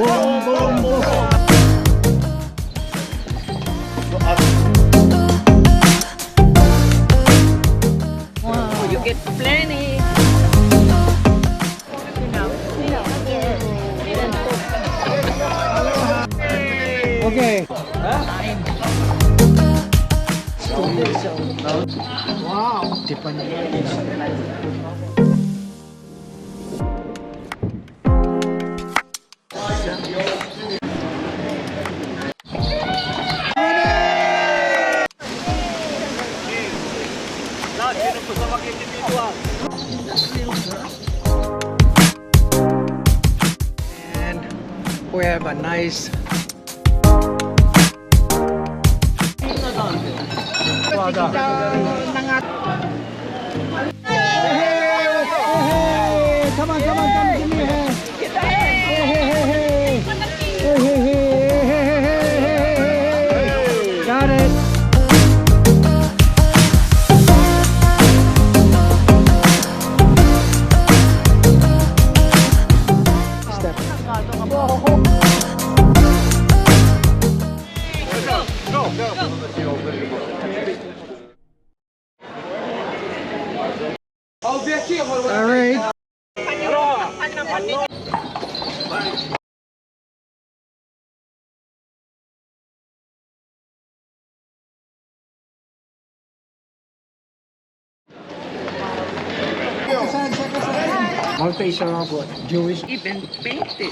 Boom, boom, boom. Wow, you get plenty. Okay. Wow. And we have a nice come on, come on, come give me a hand. Got it. Step. All right. Malta is Jewish. Even painted.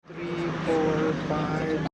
Three, four, five,